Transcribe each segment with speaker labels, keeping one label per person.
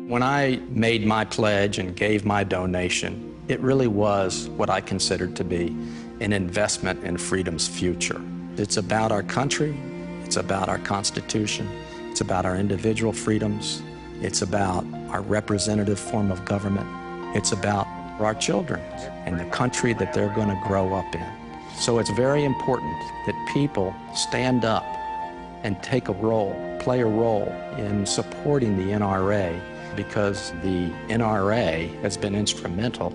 Speaker 1: When I made my pledge and gave my donation, it really was what I considered to be an investment in freedom's future. It's about our country, it's about our Constitution, it's about our individual freedoms, it's about our representative form of government, it's about our children and the country that they're going to grow up in. So it's very important that people stand up and take a role, play a role in supporting the NRA, because the NRA has been instrumental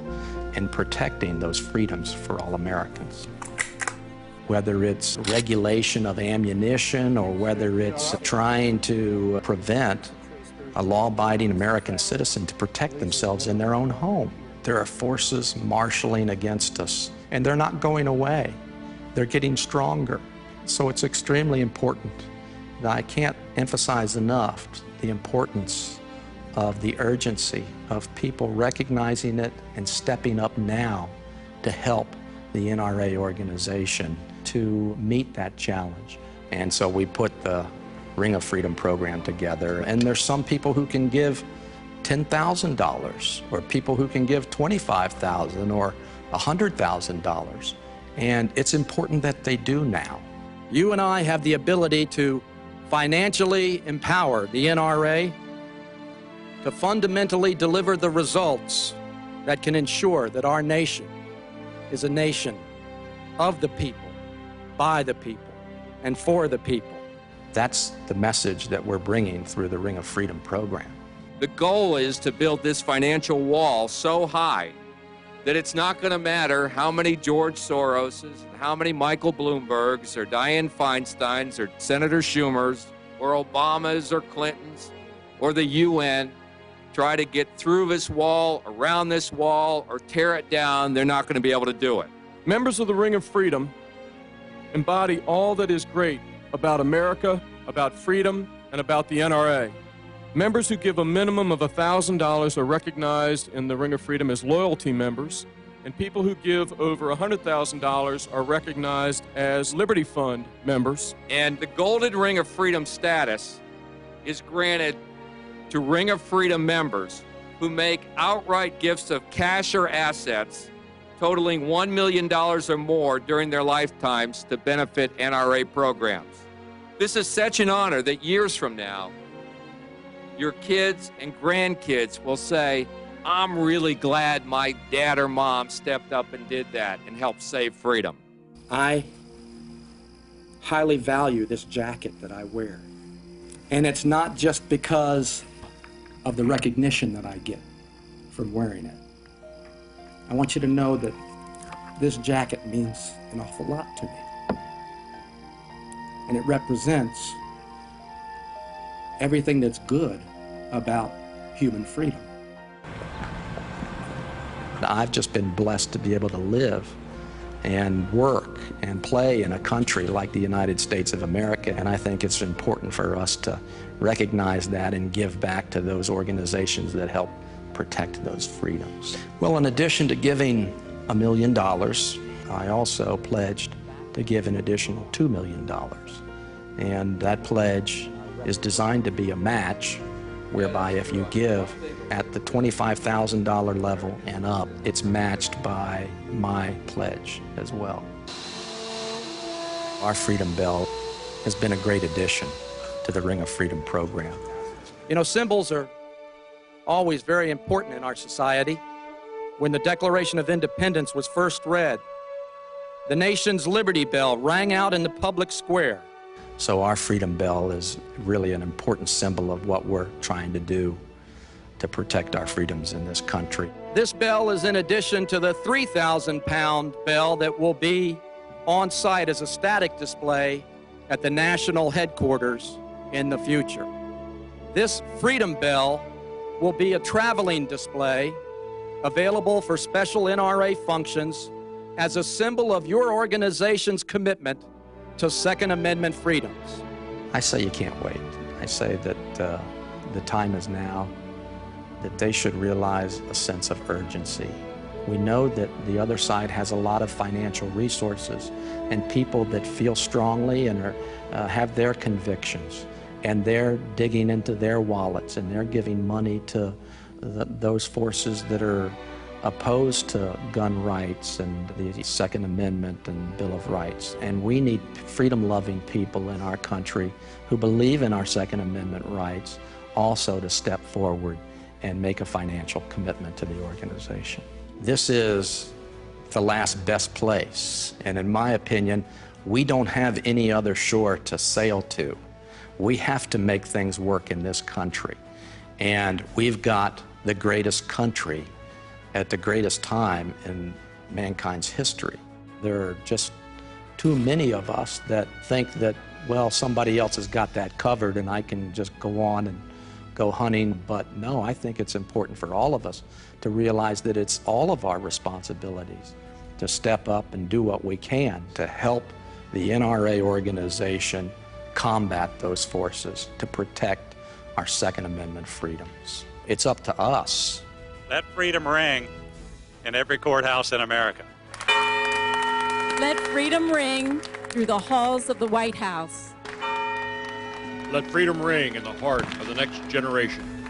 Speaker 1: in protecting those freedoms for all Americans. Whether it's regulation of ammunition or whether it's trying to prevent a law-abiding American citizen to protect themselves in their own home. There are forces marshaling against us, and they're not going away. They're getting stronger. So it's extremely important. I can't emphasize enough the importance of the urgency of people recognizing it and stepping up now to help the NRA organization to meet that challenge. And so we put the Ring of Freedom program together, and there's some people who can give $10,000, or people who can give $25,000 or $100,000. And it's important that they do now. You and I have the ability to financially empower the NRA to fundamentally deliver the results that can ensure that our nation is a nation of the people, by the people, and for the people. That's the message that we're bringing through the Ring of Freedom program.
Speaker 2: The goal is to build this financial wall so high that it's not going to matter how many George Soroses, how many Michael Bloombergs, or Dianne Feinsteins, or Senator Schumers, or Obamas, or Clintons, or the UN try to get through this wall, around this wall, or tear it down. They're not going to be able to do it.
Speaker 3: Members of the Ring of Freedom embody all that is great about America, about freedom, and about the NRA. Members who give a minimum of $1,000 are recognized in the Ring of Freedom as loyalty members, and people who give over $100,000 are recognized as Liberty Fund members.
Speaker 2: And the Golden Ring of Freedom status is granted to Ring of Freedom members who make outright gifts of cash or assets totaling $1 million or more during their lifetimes to benefit NRA programs. This is such an honor that years from now, your kids and grandkids will say, I'm really glad my dad or mom stepped up and did that and helped save freedom.
Speaker 1: I highly value this jacket that I wear. And it's not just because of the recognition that I get from wearing it. I want you to know that this jacket means an awful lot to me. And it represents everything that's good about human freedom. I've just been blessed to be able to live and work and play in a country like the United States of America, and I think it's important for us to recognize that and give back to those organizations that help protect those freedoms. Well, in addition to giving $1 million, I also pledged to give an additional $2 million. And that pledge is designed to be a match, whereby if you give at the $25,000 level and up, it's matched by my pledge as well. Our Freedom Bell has been a great addition to the Ring of Freedom program.
Speaker 4: You know, symbols are always very important in our society. When the Declaration of Independence was first read, the nation's Liberty Bell rang out in the public square.
Speaker 1: So our Freedom Bell is really an important symbol of what we're trying to do to protect our freedoms in this country.
Speaker 4: This bell is in addition to the 3,000-pound bell that will be on site as a static display at the national headquarters in the future. This Freedom Bell will be a traveling display available for special NRA functions as a symbol of your organization's commitment to Second Amendment freedoms.
Speaker 1: I say you can't wait. I say that the time is now, that they should realize a sense of urgency. We know that the other side has a lot of financial resources and people that feel strongly and have their convictions. and they're digging into their wallets and they're giving money to those forces that are opposed to gun rights and the Second Amendment and Bill of Rights. And we need freedom-loving people in our country who believe in our Second Amendment rights also to step forward and make a financial commitment to the organization. This is the last best place, and in my opinion, we don't have any other shore to sail to. We have to make things work in this country, and we've got the greatest country at the greatest time in mankind's history. There are just too many of us that think that, well, somebody else has got that covered and I can just go on and go hunting. But no, I think it's important for all of us to realize that it's all of our responsibilities to step up and do what we can to help the NRA organization combat those forces, to protect our Second Amendment freedoms. It's up to us.
Speaker 5: Let freedom ring in every courthouse in America.
Speaker 6: Let freedom ring through the halls of the White House.
Speaker 7: Let freedom ring in the heart of the next generation.